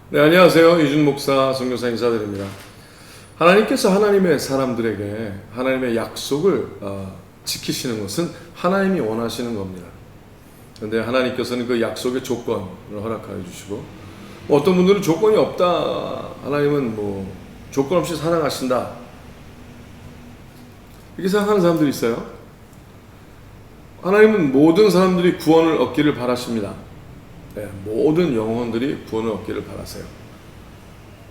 네, 안녕하세요. 이준 목사, 선교사 인사드립니다. 하나님께서 하나님의 사람들에게 하나님의 약속을 지키시는 것은 하나님이 원하시는 겁니다. 그런데 하나님께서는 그 약속의 조건을 허락하여 주시고, 어떤 분들은 조건이 없다, 하나님은 조건 없이 사랑하신다, 이렇게 생각하는 사람들이 있어요. 하나님은 모든 사람들이 구원을 얻기를 바라십니다. 네, 모든 영혼들이 구원을 얻기를 바라세요.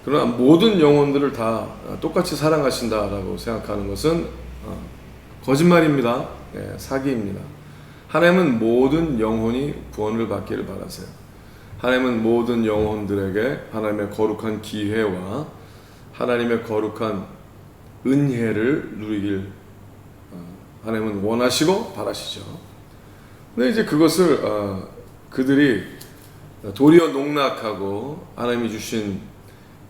그러나 모든 영혼들을 다 똑같이 사랑하신다라고 생각하는 것은 거짓말입니다. 네, 사기입니다. 하나님은 모든 영혼이 구원을 받기를 바라세요. 하나님은 모든 영혼들에게 하나님의 거룩한 기회와 하나님의 거룩한 은혜를 누리길 하나님은 원하시고 바라시죠. 근데 이제 그것을 그들이 도리어 농락하고 하나님이 주신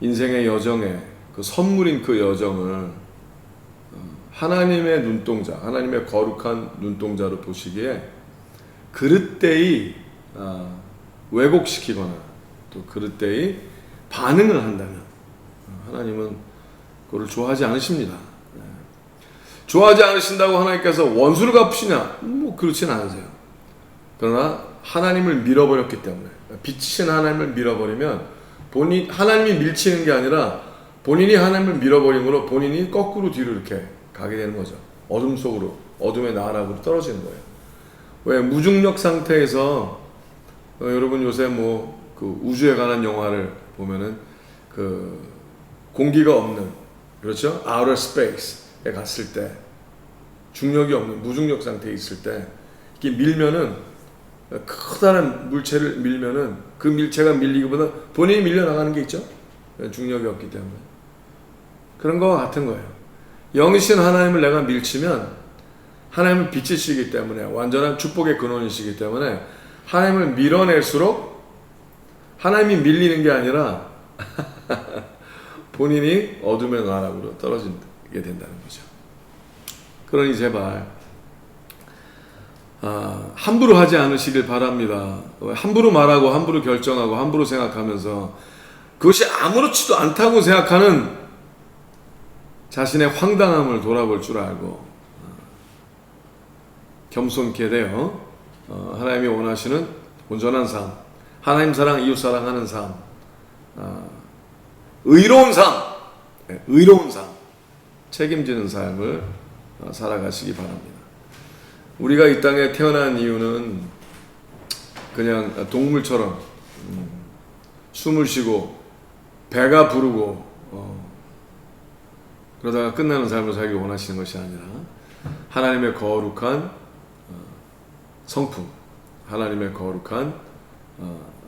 인생의 여정에 그 선물인 그 여정을 하나님의 눈동자, 하나님의 거룩한 눈동자로 보시기에 그릇되이 왜곡시키거나 또 그릇되이 반응을 한다면 하나님은 그걸 좋아하지 않으십니다. 좋아하지 않으신다고 하나님께서 원수를 갚으시냐? 그렇진 않으세요. 그러나 하나님을 밀어버렸기 때문에, 빛이신 하나님을 밀어버리면 하나님이 밀치는 게 아니라 본인이 하나님을 밀어버림으로 본인이 거꾸로 뒤로 이렇게 가게 되는 거죠. 어둠 속으로, 어둠의 나락으로 떨어지는 거예요. 왜 무중력 상태에서 여러분 요새 그 우주에 관한 영화를 보면은 그 공기가 없는, 그렇죠? outer space에 갔을 때, 중력이 없는 무중력 상태에 있을 때 이렇게 밀면은, 커다란 물체를 밀면은 그 물체가 밀리기보다 본인이 밀려나가는 게 있죠. 중력이 없기 때문에. 그런 거와 같은 거예요. 영이신 하나님을 내가 밀치면 하나님은 빛이시기 때문에, 완전한 축복의 근원이시기 때문에 하나님을 밀어낼수록 하나님이 밀리는 게 아니라 본인이 어둠의 나락으로 떨어지게 된다는 거죠. 그러니 제발 함부로 하지 않으시길 바랍니다. 함부로 말하고 함부로 결정하고 함부로 생각하면서 그것이 아무렇지도 않다고 생각하는 자신의 황당함을 돌아볼 줄 알고 겸손케 되어 하나님이 원하시는 온전한 삶, 하나님 사랑, 이웃 사랑하는 삶, 의로운 삶, 책임지는 삶을 살아가시기 바랍니다. 우리가 이 땅에 태어난 이유는 그냥 동물처럼 숨을 쉬고 배가 부르고 그러다가 끝나는 삶을 살기 원하시는 것이 아니라 하나님의 거룩한 성품, 하나님의 거룩한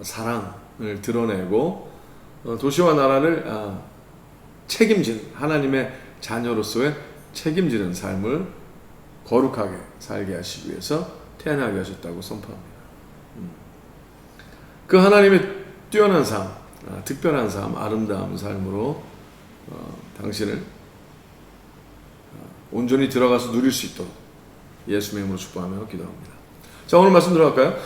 사랑을 드러내고 도시와 나라를 책임지는, 하나님의 자녀로서의 책임지는 삶을 거룩하게 살게 하시기 위해서 태어나게 하셨다고 선포합니다. 그 하나님의 뛰어난 삶, 특별한 삶, 아름다운 삶으로 당신을 온전히 들어가서 누릴 수 있도록 예수님의 이름으로 축복하며 기도합니다. 자, 오늘 말씀 들어갈까요?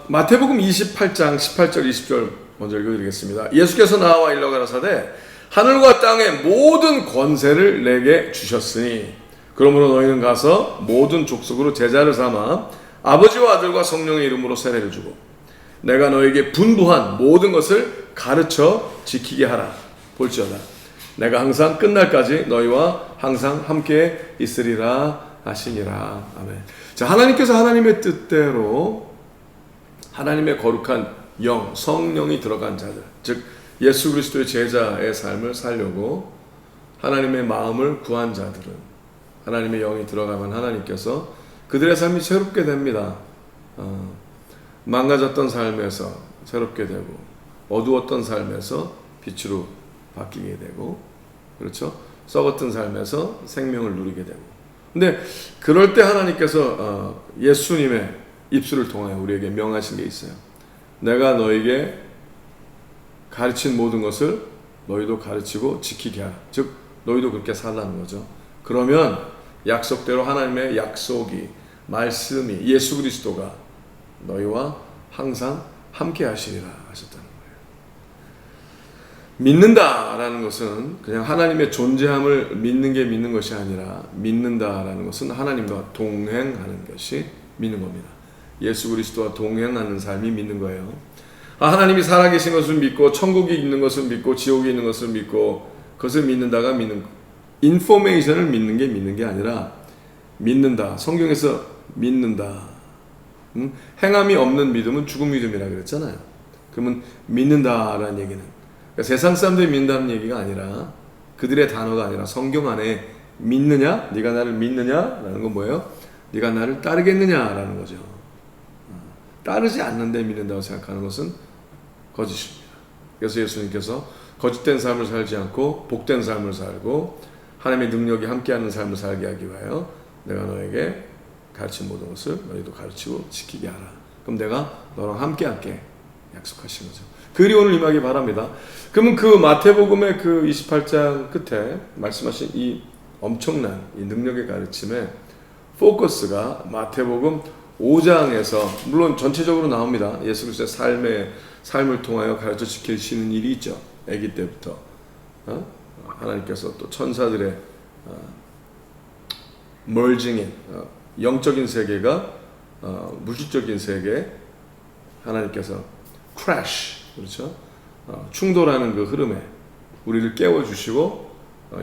마태복음 28장 18절 20절 먼저 읽어드리겠습니다. 예수께서 나와 일러 가라사대 하늘과 땅의 모든 권세를 내게 주셨으니 그러므로 너희는 가서 모든 족속으로 제자를 삼아 아버지와 아들과 성령의 이름으로 세례를 주고 내가 너에게 분부한 모든 것을 가르쳐 지키게 하라. 볼지어다 내가 항상 끝날까지 너희와 항상 함께 있으리라 하시니라. 아멘. 자, 하나님께서 하나님의 뜻대로 하나님의 거룩한 영, 성령이 들어간 자들, 즉 예수 그리스도의 제자의 삶을 살려고 하나님의 마음을 구한 자들은 하나님의 영이 들어가면 하나님께서 그들의 삶이 새롭게 됩니다. 망가졌던 삶에서 새롭게 되고 어두웠던 삶에서 빛으로 바뀌게 되고, 그렇죠? 썩었던 삶에서 생명을 누리게 되고. 근데 그럴 때 하나님께서 예수님의 입술을 통하여 우리에게 명하신 게 있어요. 내가 너에게 가르친 모든 것을 너희도 가르치고 지키게 하라. 즉 너희도 그렇게 살라는 거죠. 그러면 약속대로 하나님의 약속이, 말씀이, 예수 그리스도가 너희와 항상 함께 하시리라 하셨다는 거예요. 믿는다라는 것은 그냥 하나님의 존재함을 믿는 게 믿는 것이 아니라 믿는다라는 것은 하나님과 동행하는 것이 믿는 겁니다. 예수 그리스도와 동행하는 삶이 믿는 거예요. 하나님이 살아계신 것을 믿고 천국이 있는 것을 믿고 지옥이 있는 것을 믿고 그것을 믿는다가 믿는 인포메이션을 믿는 게 아니라 믿는다. 성경에서 믿는다. 행함이 없는 믿음은 죽은 믿음이라 그랬잖아요. 그러면 믿는다라는 얘기는 그러니까 세상 사람들이 믿는다는 얘기가 아니라 그들의 단어가 아니라 성경 안에 믿느냐? 네가 나를 믿느냐라는 건 뭐예요? 네가 나를 따르겠느냐라는 거죠. 따르지 않는데 믿는다고 생각하는 것은 거짓입니다. 그래서 예수님께서 거짓된 삶을 살지 않고 복된 삶을 살고 하나님의 능력이 함께하는 삶을 살게 하기 위하여 내가 너에게 가르친 모든 것을 너희도 가르치고 지키게 하라. 그럼 내가 너랑 함께할게 약속하신 거죠. 그리 오늘 임하기 바랍니다. 그러면 그 마태복음의 그 28장 끝에 말씀하신 이 엄청난 이 능력의 가르침의 포커스가 마태복음 5장에서 물론 전체적으로 나옵니다. 예수 그리스도의 삶을 통하여 가르쳐 지키시는 일이 있죠. 아기 때부터 하나님께서 또 천사들의 멀징인 영적인 세계가 물질적인 세계 하나님께서 크래쉬 그렇죠? 충돌하는 그 흐름에 우리를 깨워주시고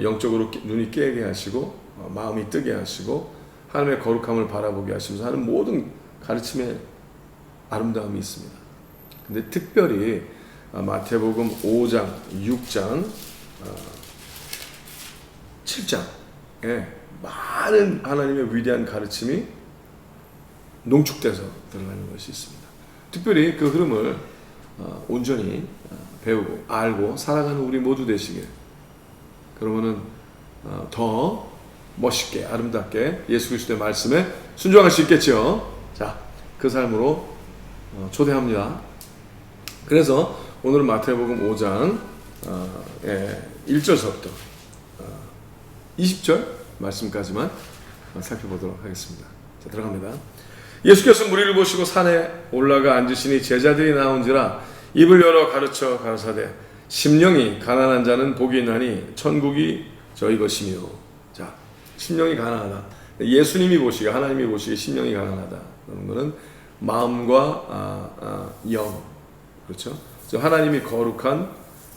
영적으로 눈이 깨게 하시고 마음이 뜨게 하시고 하나님의 거룩함을 바라보게 하시면서 하는 모든 가르침에 아름다움이 있습니다. 근데 특별히 마태복음 5장, 6장, 7장에 많은 하나님의 위대한 가르침이 농축돼서 들어가는 것이 있습니다. 특별히 그 흐름을 온전히 배우고 알고 살아가는 우리 모두 되시길. 그러면은 더 멋있게 아름답게 예수 그리스도의 말씀에 순종할 수 있겠죠. 자, 그 삶으로 초대합니다. 그래서 오늘은 마태복음 5장 1절서부터 20절 말씀까지만 살펴보도록 하겠습니다. 자, 들어갑니다. 예수께서 무리를 보시고 산에 올라가 앉으시니 제자들이 나온지라 입을 열어 가르쳐 가르사대 심령이 가난한 자는 복이 있나니 천국이 저희 것이며. 자, 심령이 가난하다. 예수님이 보시기에 하나님이 보시기에 심령이 가난하다. 그런 거는 마음과 영 그렇죠. 하나님이 거룩한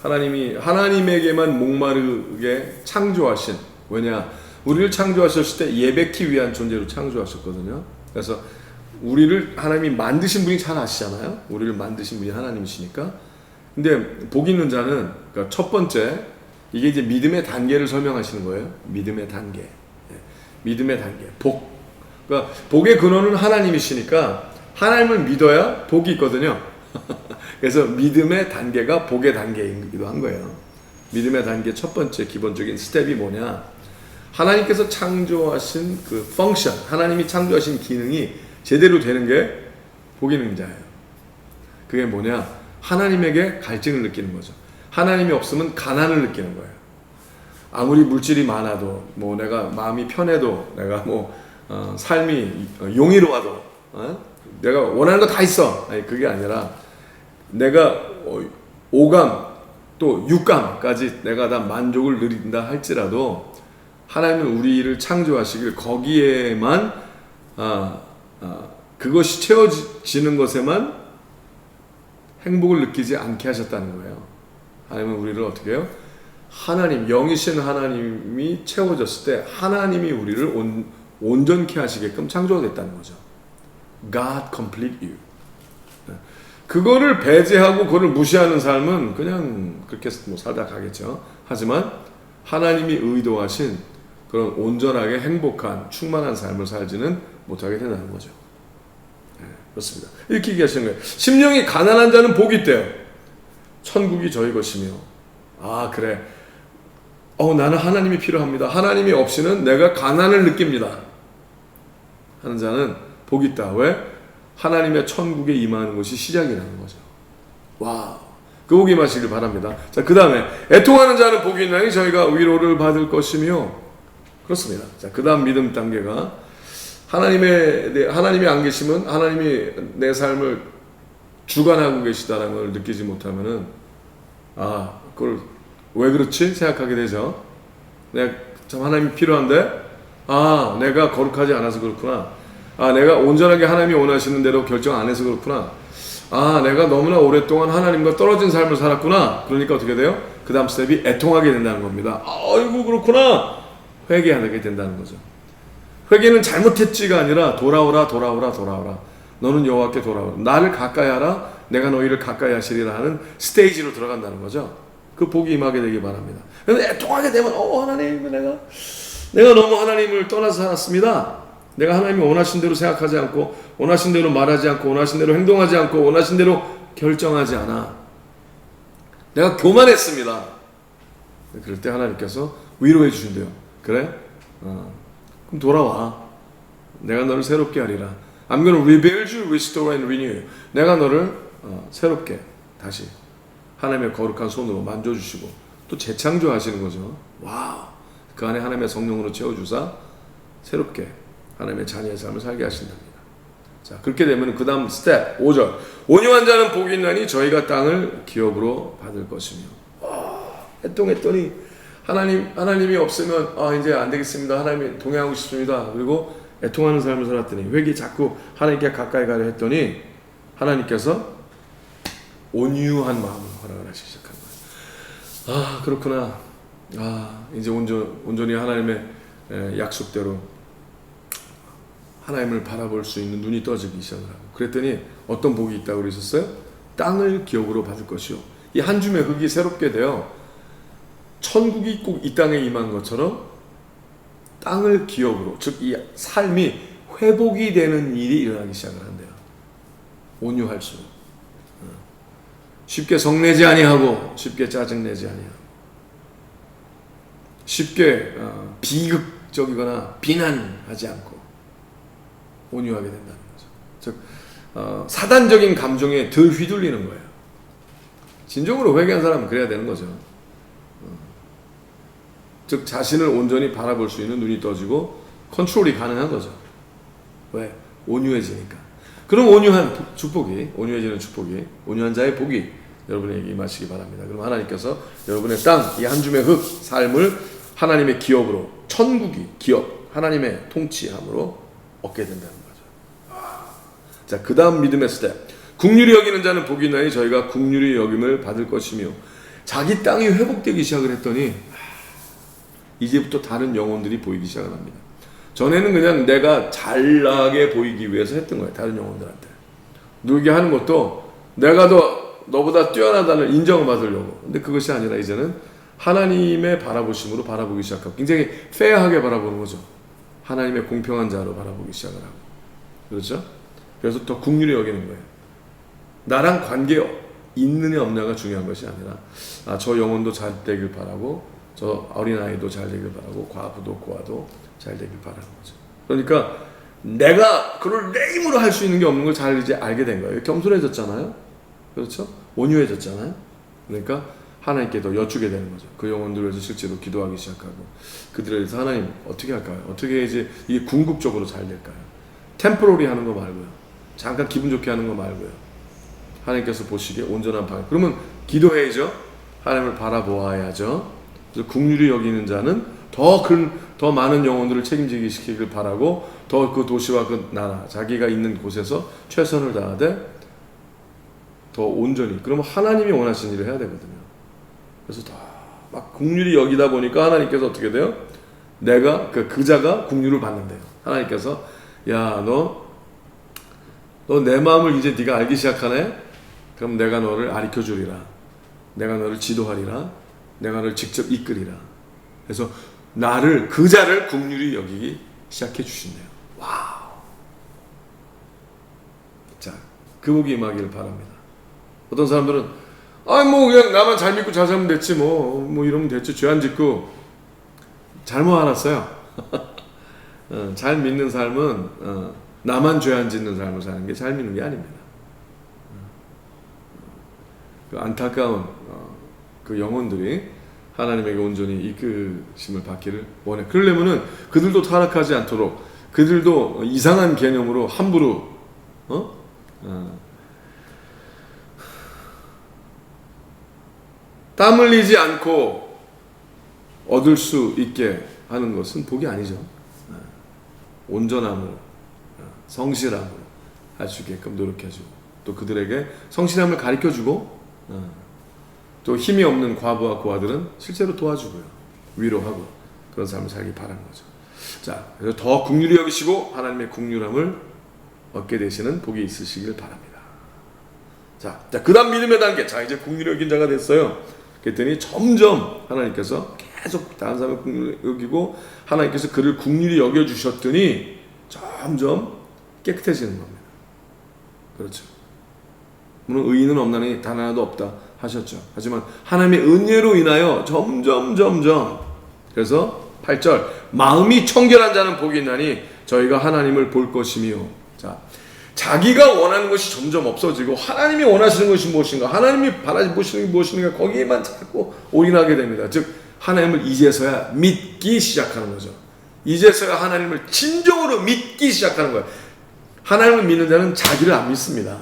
하나님에게만 목마르게 창조하신 왜냐 우리를 창조하셨을 때 예배키 위한 존재로 창조하셨거든요. 그래서 우리를 하나님이 만드신 분이 잘 아시잖아요. 우리를 만드신 분이 하나님이시니까. 근데 복 있는 자는 그러니까 첫 번째 이게 이제 믿음의 단계를 설명하시는 거예요. 믿음의 단계. 믿음의 단계. 복. 그러니까 복의 근원은 하나님이시니까 하나님을 믿어야 복이 있거든요. 그래서 믿음의 단계가 복의 단계이기도 한 거예요. 믿음의 단계 첫 번째 기본적인 스텝이 뭐냐? 하나님께서 창조하신 그 펑션, 하나님이 창조하신 기능이 제대로 되는 게 복이 있는 자예요. 그게 뭐냐? 하나님에게 갈증을 느끼는 거죠. 하나님이 없으면 가난을 느끼는 거예요. 아무리 물질이 많아도, 뭐 내가 마음이 편해도, 내가 삶이 용이로워도, 내가 원하는 거 다 있어. 아니, 그게 아니라 내가 오감 또 육감까지 내가 다 만족을 누린다 할지라도 하나님은 우리를 창조하시길 거기에만 그것이 채워지는 것에만 행복을 느끼지 않게 하셨다는 거예요. 하나님은 우리를 어떻게 해요? 하나님, 영이신 하나님이 채워졌을 때 하나님이 우리를 온전케 하시게끔 창조가 됐다는 거죠. God complete you. 그거를 배제하고 그걸 무시하는 삶은 그냥 그렇게 살다 가겠죠. 하지만 하나님이 의도하신 그런 온전하게 행복한 충만한 삶을 살지는 못하게 된다는 거죠. 네, 그렇습니다. 이렇게 얘기하시는 거예요. 심령이 가난한 자는 복이 있대요. 천국이 저희 것이며. 아 그래. 나는 하나님이 필요합니다. 하나님이 없이는 내가 가난을 느낍니다. 하는 자는 복이 있다. 왜? 하나님의 천국에 임하는 것이 시작이라는 거죠. 와, 그 복이 임하시길 바랍니다. 자, 그 다음에 애통하는 자는 복이 있나니 저희가 위로를 받을 것이며. 그렇습니다. 자, 그 다음 믿음 단계가 하나님이 안 계시면 하나님이 내 삶을 주관하고 계시다라는 걸 느끼지 못하면은 그걸 왜 그렇지? 생각하게 되죠. 내가 참 하나님이 필요한데, 내가 거룩하지 않아서 그렇구나. 내가 온전하게 하나님이 원하시는 대로 결정 안 해서 그렇구나. 내가 너무나 오랫동안 하나님과 떨어진 삶을 살았구나. 그러니까 어떻게 돼요? 그 다음 스텝이 애통하게 된다는 겁니다. 아이고 그렇구나. 회개하게 된다는 거죠. 회개는 잘못했지가 아니라 돌아오라. 너는 여호와께 돌아오라. 나를 가까이 하라. 내가 너희를 가까이 하시리라 하는 스테이지로 들어간다는 거죠. 그 복이 임하게 되기 바랍니다. 그런데 애통하게 되면 하나님 내가 너무 하나님을 떠나서 살았습니다. 내가 하나님이 원하신 대로 생각하지 않고 원하신 대로 말하지 않고 원하신 대로 행동하지 않고 원하신 대로 결정하지 않아. 내가 교만했습니다. 그럴 때 하나님께서 위로해 주신대요. 그래? 그럼 돌아와. 내가 너를 새롭게 하리라. I'm going to rebuild you, restore and renew. 내가 너를 새롭게 다시 하나님의 거룩한 손으로 만져주시고 또 재창조하시는 거죠. 와우. 그 안에 하나님의 성령으로 채워주사 새롭게 하나님의 자녀의 삶을 살게 하신답니다. 자, 그렇게 되면 그 다음 스텝 5절. 온유한 자는 복이 있나니 저희가 땅을 기업으로 받을 것이며. 애통했더니 하나님이 없으면 이제 안 되겠습니다. 하나님이 동행하고 싶습니다. 그리고 애통하는 삶을 살았더니 회개 자꾸 하나님께 가까이 가려 했더니 하나님께서 온유한 마음을 허락을 하시기 시작한 거예요. 그렇구나. 이제 온전히 하나님의 약속대로 하나님을 바라볼 수 있는 눈이 떠지기 시작을 하고 그랬더니 어떤 복이 있다고 그러셨어요? 땅을 기업으로 받을 것이요. 이 한 줌의 흙이 새롭게 되어 천국이 꼭 이 땅에 임한 것처럼 땅을 기업으로, 즉 이 삶이 회복이 되는 일이 일어나기 시작을 한대요. 온유할수록. 쉽게 성내지 아니하고 쉽게 짜증내지 아니하고 쉽게 비극적이거나 비난하지 않고 온유하게 된다는 거죠. 즉 사단적인 감정에 덜 휘둘리는 거예요. 진정으로 회개한 사람은 그래야 되는 거죠. 즉 자신을 온전히 바라볼 수 있는 눈이 떠지고 컨트롤이 가능한 거죠. 왜? 온유해지니까. 그럼 온유해지는 축복이, 온유한 자의 복이 여러분에게 임하시기 바랍니다. 그럼 하나님께서 여러분의 땅, 이 한 줌의 흙, 삶을 하나님의 기업으로, 천국이 기업, 하나님의 통치함으로 얻게 된다는 거죠. 자, 그 다음 믿음의 스텝. 긍휼히 여기는 자는 복이 있나니 저희가 긍휼히 여김을 받을 것이며. 자기 땅이 회복되기 시작을 했더니 이제부터 다른 영혼들이 보이기 시작을 합니다. 전에는 그냥 내가 잘나게 보이기 위해서 했던 거예요. 다른 영혼들한테. 누구에게 하는 것도 내가 너보다 뛰어나다는 인정을 받으려고. 근데 그것이 아니라 이제는 하나님의 바라보심으로 바라보기 시작하고 굉장히 페어하게 바라보는 거죠. 하나님의 공평한 자로 바라보기 시작을 하고. 그렇죠? 그래서 더 긍휼히 여기는 거예요. 나랑 관계 있느냐 없느냐가 중요한 것이 아니라 저 영혼도 잘 되길 바라고 저 어린아이도 잘 되길 바라고 과부도 고아도 잘 되길 바라는 거죠. 그러니까 내가 그걸 내 힘으로 할 수 있는 게 없는 걸 잘 이제 알게 된 거예요. 겸손해졌잖아요. 그렇죠? 온유해졌잖아요. 그러니까 하나님께 더 여쭈게 되는 거죠. 그 영혼들을 위해서 실제로 기도하기 시작하고 그들에 대해서 하나님 어떻게 할까요? 어떻게 이제 이게 궁극적으로 잘 될까요? 템포러리 하는 거 말고요. 잠깐 기분 좋게 하는 거 말고요. 하나님께서 보시기에 온전한 방향. 그러면 기도해야죠. 하나님을 바라보아야죠. 그래서 긍휼히 여기는 자는 더 많은 영혼들을 책임지기 시키길 바라고 더 그 도시와 그 나라 자기가 있는 곳에서 최선을 다하되 더 온전히 그러면 하나님이 원하시는 일을 해야 되거든요. 그래서 더 막 긍휼히 여기다 보니까 하나님께서 어떻게 돼요? 내가 그 자가 긍휼을 받는데요. 하나님께서 야 너 내 마음을 이제 네가 알기 시작하네? 그럼 내가 너를 가르쳐 주리라. 내가 너를 지도하리라. 내가 너를 직접 이끌이라. 그래서 그 자를 긍휼히 여기기 시작해 주신대요. 와우. 자, 그 복이 임하기를 바랍니다. 어떤 사람들은 그냥 나만 잘 믿고 잘 살면 됐지 뭐 이러면 됐지. 죄 안 짓고 잘못 알았어요. 잘 믿는 삶은 나만 죄 안 짓는 삶을 사는 게 잘 믿는 게 아닙니다. 그 안타까운 그 영혼들이 하나님에게 온전히 이끄심을 받기를 원해. 그러려면은 그들도 타락하지 않도록 그들도 이상한 개념으로 함부로 땀 흘리지 않고 얻을 수 있게 하는 것은 복이 아니죠. 온전함으로, 성실함으로 할 수 있게끔 노력해주고, 또 그들에게 성실함을 가르쳐주고, 또 힘이 없는 과부와 고아들은 실제로 도와주고요, 위로하고, 그런 삶을 살기 바라는 거죠. 자, 그래서 더 긍휼히 여기시고 하나님의 긍휼함을 얻게 되시는 복이 있으시길 바랍니다. 자, 그다음 믿음의 단계. 자, 이제 긍휼히 여긴 자가 됐어요. 그랬더니 점점 하나님께서 계속 다른 사람을 긍휼히 여기고, 하나님께서 그를 긍휼히 여겨 주셨더니 점점 깨끗해지는 겁니다. 그렇죠. 물론 의인은 없나니 단 하나도 없다 하셨죠. 하지만 하나님의 은혜로 인하여 점점 그래서 8절, 마음이 청결한 자는 복이 있나니 저희가 하나님을 볼 것이며. 자, 자기가 원하는 것이 점점 없어지고 하나님이 원하시는 것이 무엇인가, 하나님이 바라보시는 게 무엇인가, 거기에만 자꾸 올인하게 됩니다. 즉 하나님을 이제서야 믿기 시작하는 거죠. 이제서야 하나님을 진정으로 믿기 시작하는 거예요. 하나님을 믿는 자는 자기를 안 믿습니다.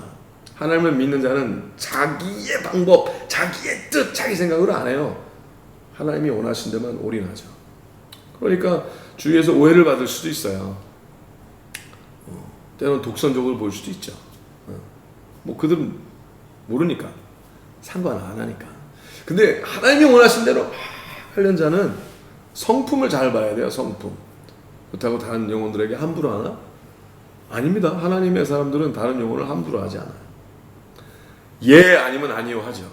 하나님을 믿는 자는 자기의 방법, 자기의 뜻, 자기 생각으로 안 해요. 하나님이 원하신 데만 올인하죠. 그러니까 주위에서 오해를 받을 수도 있어요. 때로는 독선적으로 보일 수도 있죠. 뭐 그들은 모르니까, 상관 안 하니까. 근데 하나님이 원하신 대로 하려는 자는 성품을 잘 봐야 돼요. 성품. 그렇다고 다른 영혼들에게 함부로 하나? 아닙니다. 하나님의 사람들은 다른 영혼을 함부로 하지 않아요. 예 아니면 아니요 하죠.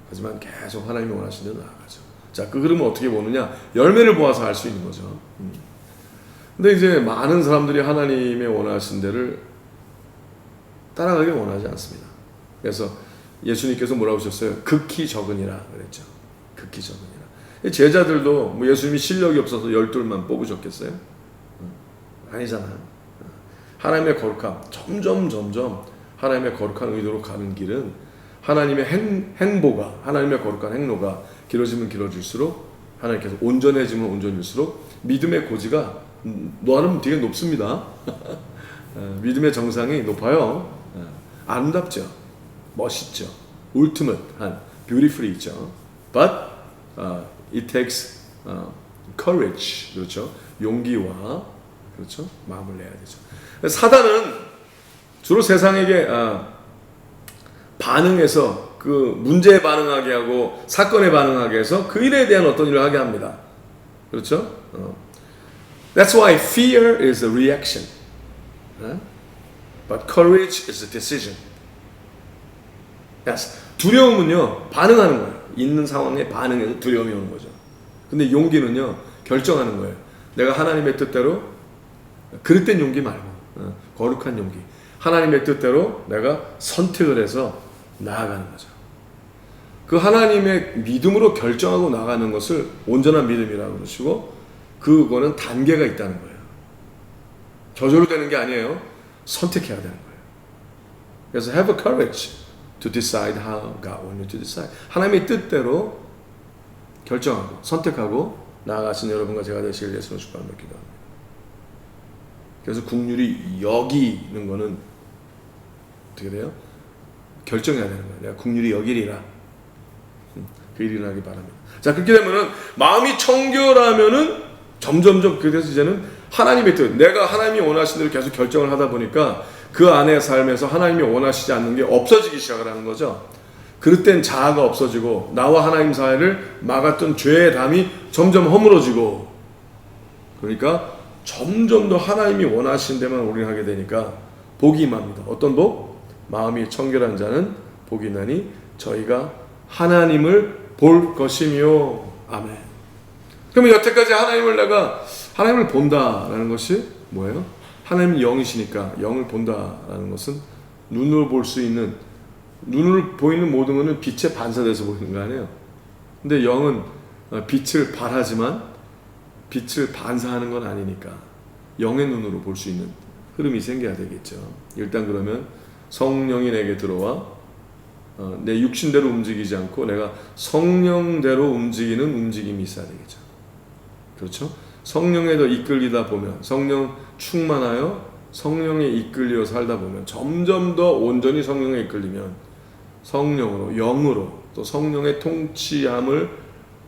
하지만 계속 하나님이 원하신 대로 나아가죠. 자, 그 흐름을 어떻게 보느냐? 열매를 보아서 알 수 있는 거죠. 근데 이제 많은 사람들이 하나님의 원하신 대를 따라가기 원하지 않습니다. 그래서 예수님께서 뭐라고 하셨어요? 극히 적으니라 그랬죠. 극히 적으니라. 제자들도 뭐 예수님이 실력이 없어서 12만 뽑으셨겠어요? 아니잖아요. 하나님의 거룩함, 점점 하나님의 거룩한 의도로 가는 길은 하나님의 행보가, 하나님의 거룩한 행로가 길어지면 길어질수록, 하나님께서 온전해지면 온전일수록 믿음의 고지가 나름 되게 높습니다. 믿음의 정상이 높아요. 아름답죠. 멋있죠. ultimate한, beautifully 있죠. But it takes courage. 그렇죠. 용기와, 그렇죠, 마음을 내야 되죠. 사단은 주로 세상에게 반응해서, 그 문제에 반응하게 하고 사건에 반응하게 해서 그 일에 대한 어떤 일을 하게 합니다. 그렇죠? That's why fear is a reaction, but courage is a decision. Yes. 두려움은요, 반응하는 거예요. 있는 상황에 반응해서 두려움이 오는 거죠. 근데 용기는요, 결정하는 거예요. 내가 하나님의 뜻대로, 그릇된 용기 말고 거룩한 용기, 하나님의 뜻대로 내가 선택을 해서 나아가는 거죠. 그 하나님의 믿음으로 결정하고 나가는 것을 온전한 믿음이라고 그러시고, 그거는 단계가 있다는 거예요. 저절로 되는 게 아니에요. 선택해야 되는 거예요. 그래서 have a courage to decide how God wants you to decide. 하나님의 뜻대로 결정하고 선택하고 나아가신 여러분과 제가 되시길 예수로 축복하며 기도합니다. 그래서 긍휼히 여기는 거는 어떻게 돼요? 결정해야 되는 거예요. 내가 긍휼히 여기리라. 그 일이 일어나기 바랍니다. 자, 그렇게 되면은 마음이 청결하면은 점점점, 그래서 이제는 하나님의 뜻, 내가 하나님이 원하신 대로 계속 결정을 하다 보니까 그 안의 삶에서 하나님이 원하시지 않는 게 없어지기 시작을 하는 거죠. 그릇된 자아가 없어지고 나와 하나님 사이를 막았던 죄의 담이 점점 허물어지고, 그러니까 점점 더 하나님이 원하신 데만 올인하게 되니까 복이 임합니다. 어떤 복? 마음이 청결한 자는 복이 나니 저희가 하나님을 볼 것이며. 아멘. 그러면 여태까지 하나님을 본다라는 것이 뭐예요? 하나님은 영이시니까 영을 본다라는 것은 눈으로 볼 수 있는, 눈으로 보이는 모든 것은 빛에 반사돼서 보이는 거 아니에요? 근데 영은 빛을 발하지만 빛을 반사하는 건 아니니까 영의 눈으로 볼 수 있는 흐름이 생겨야 되겠죠. 일단 그러면 성령이 내게 들어와 내 육신대로 움직이지 않고 내가 성령대로 움직이는 움직임이 있어야 되겠죠. 그렇죠? 성령에 더 이끌리다 보면, 성령 충만하여 성령에 이끌려 살다 보면, 점점 더 온전히 성령에 이끌리면 성령으로, 영으로, 또 성령의 통치함을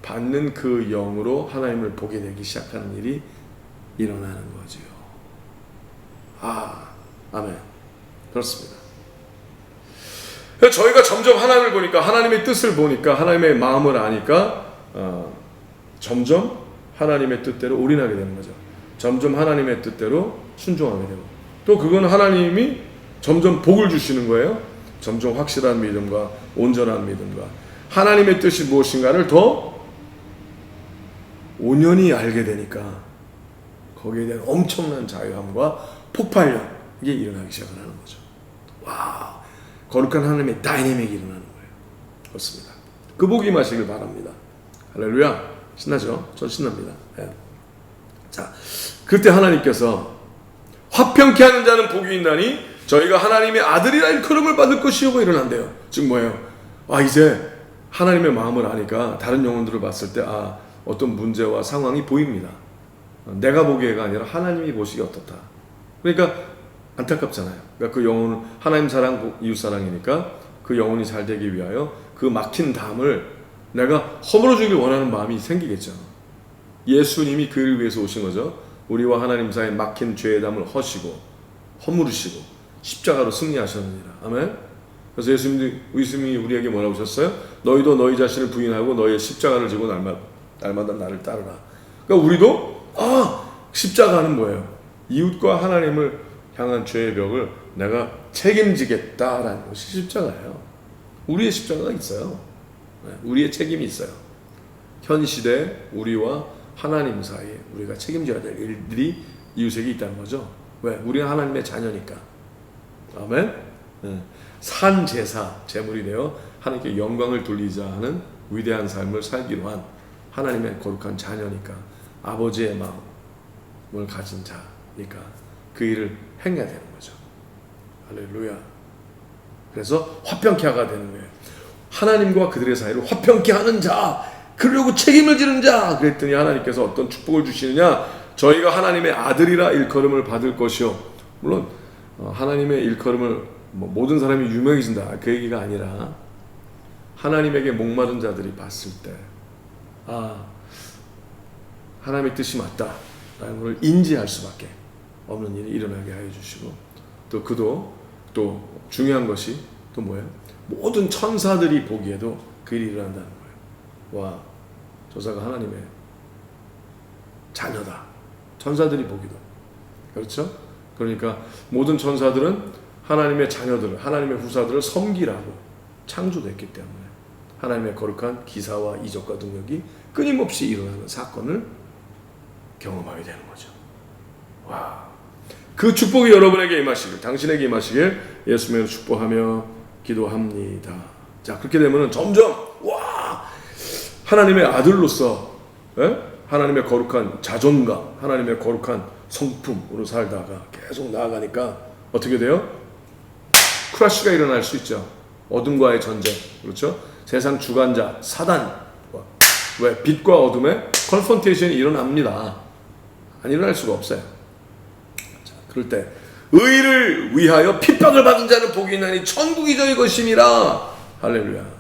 받는 그 영으로 하나님을 보게 되기 시작하는 일이 일어나는 거지요. 아멘. 그렇습니다. 저희가 점점 하나님을 보니까, 하나님의 뜻을 보니까, 하나님의 마음을 아니까 점점 하나님의 뜻대로 올인하게 되는 거죠. 점점 하나님의 뜻대로 순종하게 되고, 또 그건 하나님이 점점 복을 주시는 거예요. 점점 확실한 믿음과 온전한 믿음과 하나님의 뜻이 무엇인가를 더 온전히 알게 되니까 거기에 대한 엄청난 자유함과 폭발력, 이게 일어나기 시작하는 거죠. 와, 거룩한 하나님의 다이내믹이 일어나는 거예요. 그렇습니다. 그 복이 임하시길 바랍니다. 할렐루야. 신나죠? 전 신납니다. 네. 자, 그때 하나님께서 화평케 하는 자는 복이 있나니 저희가 하나님의 아들이라 일컬음을 받을 것이요, 일어난대요. 즉 뭐예요? 이제 하나님의 마음을 아니까 다른 영혼들을 봤을 때 어떤 문제와 상황이 보입니다. 내가 보기에가 아니라 하나님이 보시기에 어떻다. 그러니까 안타깝잖아요. 그러니까 그 영혼은 하나님 사랑, 이웃 사랑이니까 그 영혼이 잘 되기 위하여 그 막힌 담을 내가 허물어 주길 원하는 마음이 생기겠죠. 예수님이 그 일을 위해서 오신 거죠. 우리와 하나님 사이에 막힌 죄의 담을 허물으시고 십자가로 승리하셨느니라. 아멘. 그래서 예수님이 우리에게 뭐라고 하셨어요? 너희도 너희 자신을 부인하고 너희의 십자가를 지고 날마다 나를 따르라. 그러니까 우리도 십자가는 뭐예요? 이웃과 하나님을 향한 죄의 벽을 내가 책임지겠다라는 것이 십자가예요. 우리의 십자가가 있어요. 우리의 책임이 있어요. 현 시대 우리와 하나님 사이에 우리가 책임져야 될 일들이 이웃에게 있다는 거죠. 왜? 우리가 하나님의 자녀니까. 아멘. 산 제사, 제물이 되어 하나님께 영광을 돌리자 하는 위대한 삶을 살기로 한 하나님의 거룩한 자녀니까, 아버지의 마음을 가진 자니까 그 일을 행해야 되는 거죠. 할렐루야. 그래서 화평케 하가 되는 거예요. 하나님과 그들의 사이를 화평케 하는 자, 그러려고 책임을 지는 자. 그랬더니 하나님께서 어떤 축복을 주시느냐? 저희가 하나님의 아들이라 일컬음을 받을 것이요. 물론 하나님의 일컬음을 모든 사람이 유명해진다, 그 얘기가 아니라 하나님에게 목마른 자들이 봤을 때 하나님의 뜻이 맞다라는 걸 인지할 수밖에 없는 일이 일어나게 하여 주시고, 또 중요한 것이 또 뭐예요? 모든 천사들이 보기에도 그 일이 일어난다는 거예요. 와, 저자가 하나님의 자녀다. 천사들이 보기도. 그렇죠? 그러니까 모든 천사들은 하나님의 자녀들을, 하나님의 후사들을 섬기라고 창조됐기 때문에 하나님의 거룩한 기사와 이적과 능력이 끊임없이 일어나는 사건을 경험하게 되는 거죠. 와, 그 축복이 여러분에게 임하시길, 당신에게 임하시길 예수님으로 축복하며 기도합니다. 자, 그렇게 되면은 점점 하나님의 아들로서 하나님의 거룩한 자존감, 하나님의 거룩한 성품으로 살다가 계속 나아가니까 어떻게 돼요? 크라시가 일어날 수 있죠. 어둠과의 전쟁, 그렇죠? 세상 주관자 사단, 왜 빛과 어둠의 컨프런테이션이 일어납니다. 안 일어날 수가 없어요. 자, 그럴 때 의를 위하여 핍박을 받은 자는 복이 있나니 천국이 저희 것임이라. 할렐루야.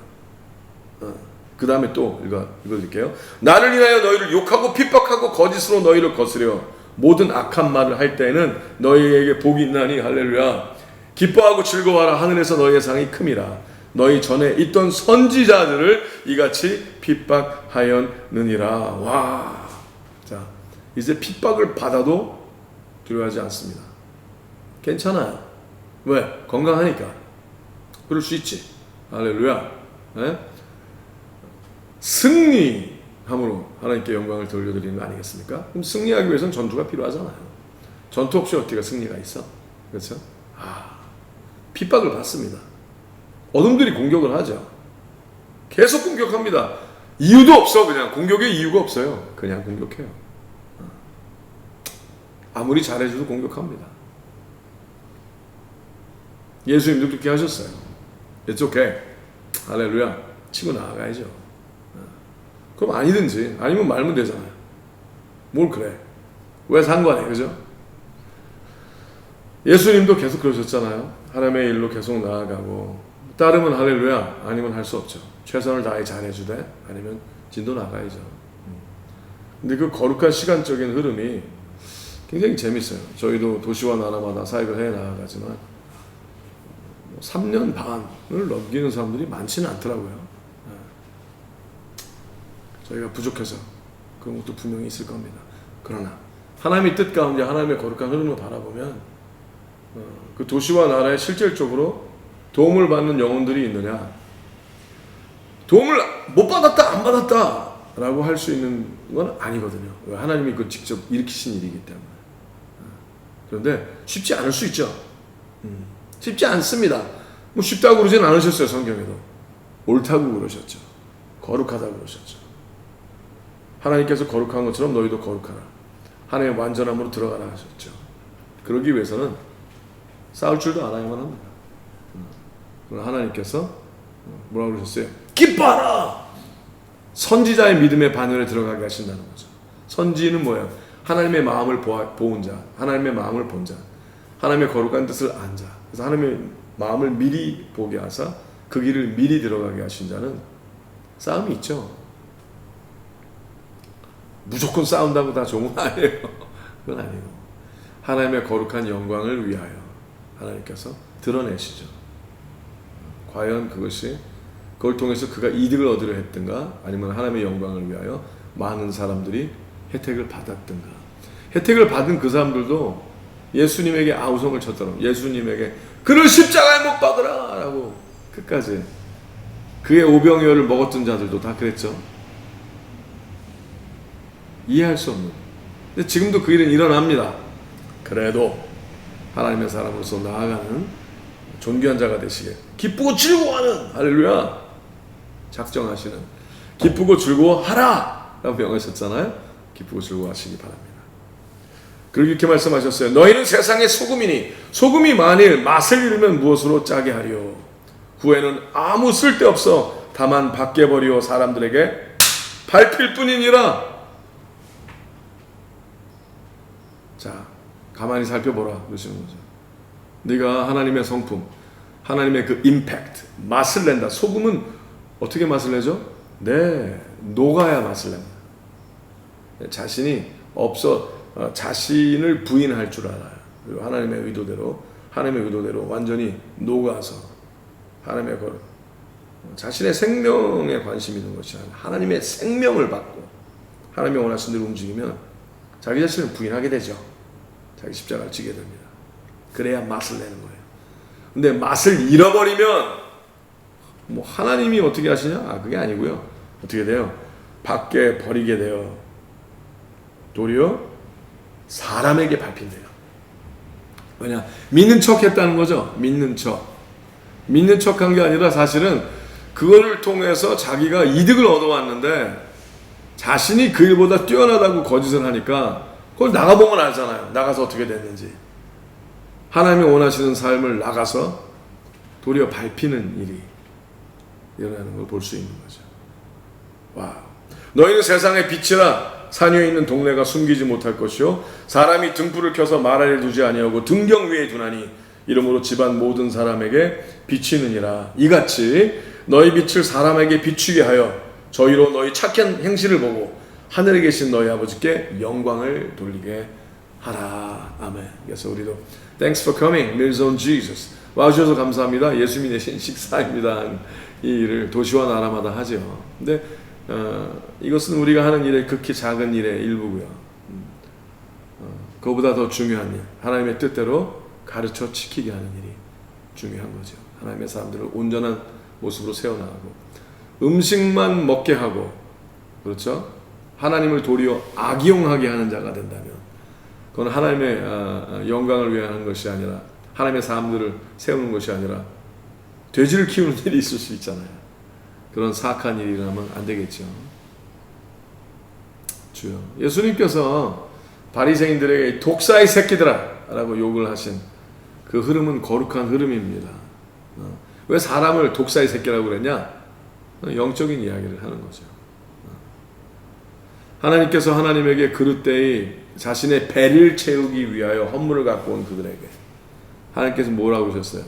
그 다음에 또 읽어드릴게요. 나를 인하여 너희를 욕하고 핍박하고 거짓으로 너희를 거스려 모든 악한 말을 할 때에는 너희에게 복이 있나니. 할렐루야. 기뻐하고 즐거워하라. 하늘에서 너희의 상이 큼이라. 너희 전에 있던 선지자들을 이같이 핍박하였느니라. 와, 자, 이제 핍박을 받아도 두려워하지 않습니다. 괜찮아요. 왜? 건강하니까. 그럴 수 있지. 할렐루야. 네? 승리함으로 하나님께 영광을 돌려드리는 거 아니겠습니까? 그럼 승리하기 위해서는 전투가 필요하잖아요. 전투 없이 어떻게 승리가 있어? 그렇죠? 핍박을 받습니다. 어둠들이 공격을 하죠. 계속 공격합니다. 이유도 없어. 그냥 공격의 이유가 없어요. 그냥 공격해요. 아무리 잘해줘도 공격합니다. 예수님도 그렇게 하셨어요. It's okay. 할렐루야. 치고 나아가야죠. 그럼 아니든지, 아니면 말면 되잖아요. 뭘 그래? 왜 상관해? 그죠? 예수님도 계속 그러셨잖아요. 하나님의 일로 계속 나아가고, 따르면 할렐루야, 아니면 할 수 없죠. 최선을 다해 잘해주되, 아니면 진도 나가야죠. 근데 그 거룩한 시간적인 흐름이 굉장히 재밌어요. 저희도 도시와 나라마다 사역을 해 나가지만 3년 반을 넘기는 사람들이 많지는 않더라고요. 저희가 부족해서 그런 것도 분명히 있을 겁니다. 그러나 하나님의 뜻 가운데 하나님의 거룩한 흐름을 바라보면 그 도시와 나라에 실질적으로 도움을 받는 영혼들이 있느냐, 도움을 못 받았다 안 받았다 라고 할 수 있는 건 아니거든요. 하나님이 그 직접 일으키신 일이기 때문에. 그런데 쉽지 않을 수 있죠. 쉽지 않습니다. 뭐 쉽다고 그러진 않으셨어요. 성경에도 옳다고 그러셨죠. 거룩하다고 그러셨죠. 하나님께서 거룩한 것처럼 너희도 거룩하라, 하나님의 완전함으로 들어가라 하셨죠. 그러기 위해서는 싸울 줄도 알아야만 합니다. 그러나 하나님께서 뭐라고 그러셨어요? 기뻐하라! 선지자의 믿음의 반열에 들어가게 하신다는 거죠. 선지는 뭐예요? 하나님의 마음을 보은 자, 하나님의 마음을 본 자, 하나님의 거룩한 뜻을 안 자. 그래서 하나님의 마음을 미리 보게 하사 그 길을 미리 들어가게 하신 자는 싸움이 있죠. 무조건 싸운다고 다 좋은 건 아니에요. 그건 아니고 하나님의 거룩한 영광을 위하여 하나님께서 드러내시죠. 과연 그걸 통해서 그가 이득을 얻으려 했든가, 아니면 하나님의 영광을 위하여 많은 사람들이 혜택을 받았든가. 혜택을 받은 그 사람들도 예수님에게 아우성을 쳤더라고요. 예수님에게 그를 십자가에 못 박으라 라고 끝까지. 그의 오병이어를 먹었던 자들도 다 그랬죠. 이해할 수 없는. 근데 지금도 그 일은 일어납니다. 그래도 하나님의 사람으로서 나아가는 존귀한 자가 되시게, 기쁘고 즐거워하는, 할렐루야, 작정하시는, 기쁘고 즐거워하라 라고 명하셨잖아요. 기쁘고 즐거워하시기 바랍니다. 그리고 이렇게 말씀하셨어요. 너희는 세상의 소금이니 소금이 만일 맛을 잃으면 무엇으로 짜게 하리요? 후에는 아무 쓸데없어 다만 밖에 버리어 사람들에게 밟힐 뿐이니라. 자, 가만히 살펴보라 그러시는 거죠. 네가 하나님의 성품, 하나님의 그 임팩트, 맛을 낸다. 소금은 어떻게 맛을 내죠? 네, 녹아야 맛을 냅니다. 자신이 자신을 부인할 줄 알아요. 그리고 하나님의 의도대로 완전히 녹아서 하나님의 자신의 생명에 관심 있는 것이 아니라 하나님의 생명을 받고 하나님의 원하신 대로 움직이면 자기 자신을 부인하게 되죠. 자기 십자가를 지게 됩니다. 그래야 맛을 내는 거예요. 근데 맛을 잃어버리면 뭐 하나님이 어떻게 하시냐? 그게 아니고요. 어떻게 돼요? 밖에 버리게 돼요. 도리어 사람에게 밟힌대요. 왜냐? 믿는 척 했다는 거죠. 믿는 척 한 게 아니라 사실은 그거를 통해서 자기가 이득을 얻어왔는데 자신이 그 일보다 뛰어나다고 거짓을 하니까 그걸 나가보면 알잖아요. 나가서 어떻게 됐는지. 하나님이 원하시는 삶을 나가서 도리어 밟히는 일이 일어나는 걸 볼 수 있는 거죠. 와, 너희는 세상의 빛이라. 산 위에 있는 동네가 숨기지 못할 것이요 사람이 등불을 켜서 말 아래 두지 아니하고 등경 위에 두나니 이러므로 집안 모든 사람에게 비치느니라. 이같이 너희 빛을 사람에게 비추게 하여 저희로 너희 착한 행실을 보고 하늘에 계신 너희 아버지께 영광을 돌리게 하라. 아멘. 그래서 우리도 Thanks for coming, Meals on Jesus. 와주셔서 감사합니다. 예수님이 내신 식사입니다. 이 일을 도시와 나라마다 하죠. 근데 이것은 우리가 하는 일의 극히 작은 일의 일부고요. 그거보다 더 중요한 일, 하나님의 뜻대로 가르쳐 지키게 하는 일이 중요한 거죠. 하나님의 사람들을 온전한 모습으로 세워나가고 음식만 먹게 하고, 그렇죠? 하나님을 도리어 악용하게 하는 자가 된다면 그건 하나님의 영광을 위해 하는 것이 아니라, 하나님의 사람들을 세우는 것이 아니라 돼지를 키우는 일이 있을 수 있잖아요. 그런 사악한 일이 일어나면 안 되겠죠. 주여, 예수님께서 바리새인들에게 독사의 새끼들아 라고 욕을 하신 그 흐름은 거룩한 흐름입니다. 왜 사람을 독사의 새끼라고 그랬냐? 영적인 이야기를 하는 거죠. 하나님께서 하나님에게 그릇되이 자신의 배를 채우기 위하여 헌물을 갖고 온 그들에게 하나님께서 뭐라고 그러셨어요?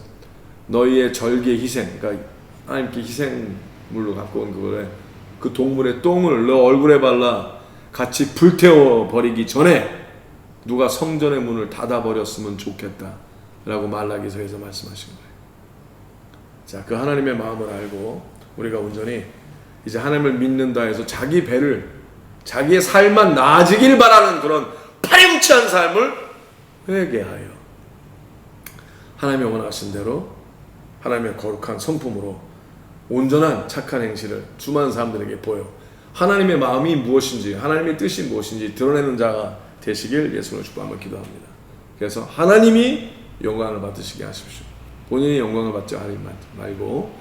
너희의 절기의 희생, 그러니까 하나님께 희생물로 갖고 온 그거에 그 동물의 똥을 너 얼굴에 발라 같이 불태워 버리기 전에 누가 성전의 문을 닫아버렸으면 좋겠다 라고 말라기서에서 말씀하신 거예요. 자, 그 하나님의 마음을 알고 우리가 온전히 이제 하나님을 믿는다 해서 자기 배를, 자기의 삶만 나아지길 바라는 그런 파렴치한 삶을 회개하여 하나님의 원하신 대로 하나님의 거룩한 성품으로 온전한 착한 행실을 수많은 사람들에게 보여 하나님의 마음이 무엇인지, 하나님의 뜻이 무엇인지 드러내는 자가 되시길 예수님을 축복하며 기도합니다. 그래서 하나님이 영광을 받으시게 하십시오. 본인이 영광을 받지 말고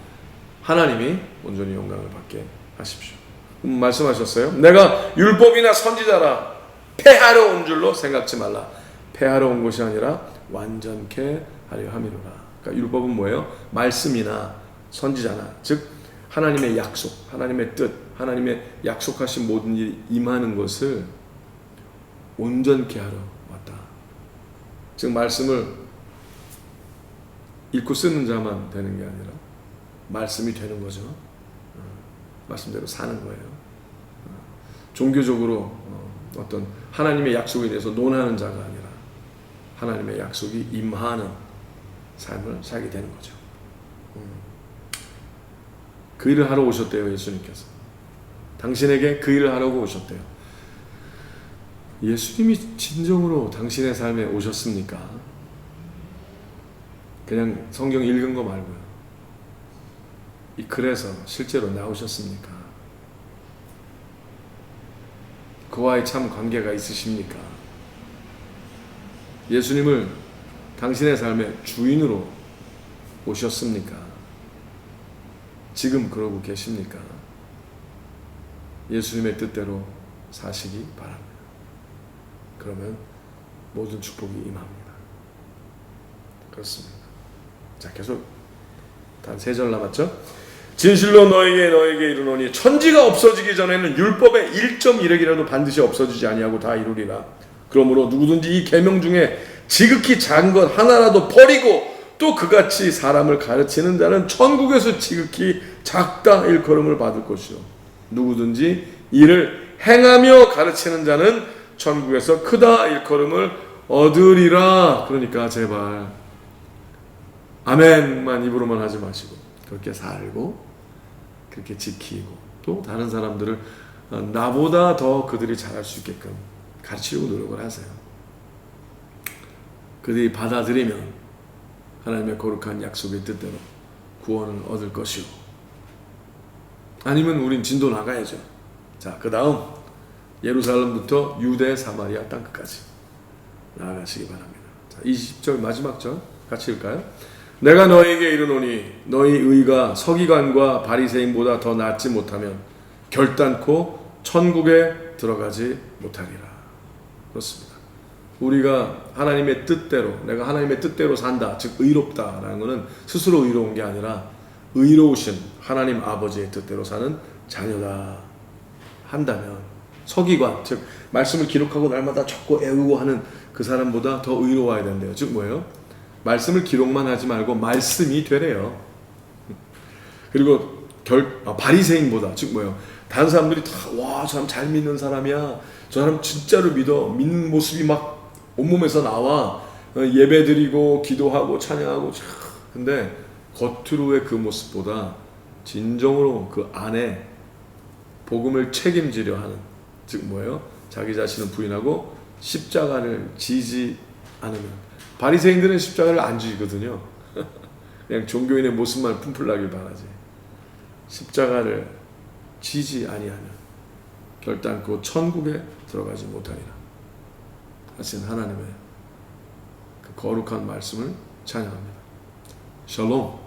하나님이 온전히 영광을 받게 하십시오. 말씀하셨어요. 내가 율법이나 선지자라 폐하러 온 줄로 생각지 말라. 폐하러 온 것이 아니라 완전케 하려 함이로라. 그러니까 율법은 뭐예요? 말씀이나 선지자나, 즉 하나님의 약속, 하나님의 뜻, 하나님의 약속하신 모든 일이 임하는 것을 온전케 하러 왔다. 즉 말씀을 읽고 쓰는 자만 되는 게 아니라 말씀이 되는 거죠. 말씀대로 사는 거예요. 종교적으로 어떤 하나님의 약속에 대해서 논하는 자가 아니라 하나님의 약속이 임하는 삶을 살게 되는 거죠. 그 일을 하러 오셨대요. 예수님께서 당신에게 그 일을 하려고 오셨대요. 예수님이 진정으로 당신의 삶에 오셨습니까? 그냥 성경 읽은 거 말고요. 이 글에서 실제로 나오셨습니까? 그와의 참 관계가 있으십니까? 예수님을 당신의 삶의 주인으로 오셨습니까? 지금 그러고 계십니까? 예수님의 뜻대로 사시기 바랍니다. 그러면 모든 축복이 임합니다. 그렇습니다. 자, 계속 단 3절 남았죠? 진실로 너에게 이르노니 천지가 없어지기 전에는 율법의 1.1획이라도 반드시 없어지지 아니하고 다 이루리라. 그러므로 누구든지 이 계명 중에 지극히 작은 것 하나라도 버리고 또 그같이 사람을 가르치는 자는 천국에서 지극히 작다 일컬음을 받을 것이요 누구든지 이를 행하며 가르치는 자는 천국에서 크다 일컬음을 얻으리라. 그러니까 제발 아멘만 입으로만 하지 마시고 그렇게 살고 그렇게 지키고 또 다른 사람들을 나보다 더 그들이 잘할 수 있게끔 가르치려고 노력을 하세요. 그들이 받아들이면 하나님의 거룩한 약속의 뜻대로 구원을 얻을 것이요 아니면 우린 진도 나가야죠. 자, 그 다음 예루살렘부터 유대 사마리아 땅끝까지 나아가시기 바랍니다. 자, 20절 마지막 절 같이 읽을까요? 내가 너에게 이르노니 너희 의가 서기관과 바리새인보다 더 낫지 못하면 결단코 천국에 들어가지 못하리라. 그렇습니다. 우리가 하나님의 뜻대로, 내가 하나님의 뜻대로 산다, 즉 의롭다라는 것은 스스로 의로운 게 아니라 의로우신 하나님 아버지의 뜻대로 사는 자녀다 한다면 서기관, 즉 말씀을 기록하고 날마다 적고 애우고 하는 그 사람보다 더 의로워야 된대요. 즉 뭐예요? 말씀을 기록만 하지 말고 말씀이 되래요. 그리고 바리새인보다, 즉 뭐예요? 다른 사람들이 다 와, 저 사람 잘 믿는 사람이야, 저 사람 진짜로 믿어, 믿는 모습이 막 온몸에서 나와, 예배 드리고 기도하고 찬양하고, 근데 겉으로의 그 모습보다 진정으로 그 안에 복음을 책임지려 하는, 즉 뭐예요? 자기 자신을 부인하고 십자가를 지지 않으면, 바리새인들은 십자가를 안 지거든요. 그냥 종교인의 모습만 품풀나길 바라지. 십자가를 지지 아니하면 결단코 천국에 들어가지 못하리라 하신 하나님의 그 거룩한 말씀을 찬양합니다. 샬롬.